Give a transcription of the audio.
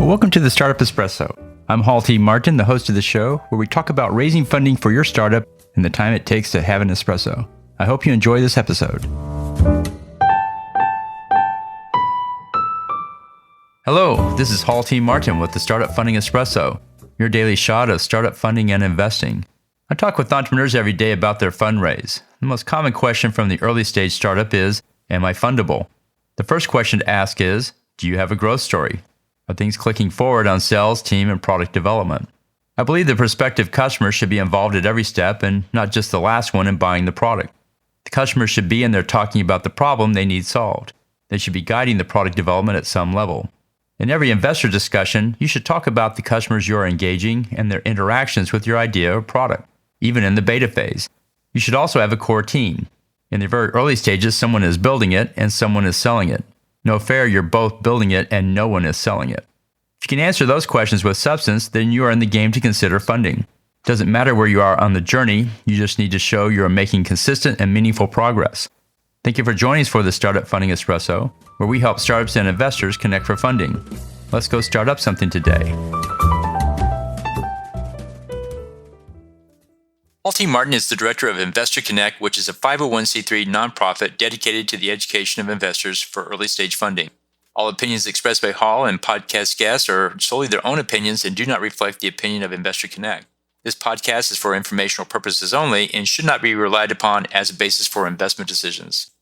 Well, welcome to the Startup Espresso. I'm Hall T. Martin, the host of the show, where we talk about raising funding for your startup and the time it takes to have an espresso. I hope you enjoy this episode. Hello, this is Hall T. Martin with the Startup Funding Espresso, your daily shot of startup funding and investing. I talk with entrepreneurs every day about their fundraise. The most common question from the early stage startup is, am I fundable? The first question to ask is, do you have a growth story? Are things clicking forward on sales, team, and product development? I believe the prospective customer should be involved at every step and not just the last one in buying the product. The customer should be in there talking about the problem they need solved. They should be guiding the product development at some level. In every investor discussion, you should talk about the customers you are engaging and their interactions with your idea or product, even in the beta phase. You should also have a core team. In the very early stages, someone is building it and someone is selling it. No fair, you're both building it and no one is selling it. If you can answer those questions with substance, then you are in the game to consider funding. It doesn't matter where you are on the journey, you just need to show you are making consistent and meaningful progress. Thank you for joining us for the Startup Funding Espresso, where we help startups and investors connect for funding. Let's go start up something today. Hall T. Martin is the director of Investor Connect, which is a 501c3 nonprofit dedicated to the education of investors for early stage funding. All opinions expressed by Hall and podcast guests are solely their own opinions and do not reflect the opinion of Investor Connect. This podcast is for informational purposes only and should not be relied upon as a basis for investment decisions.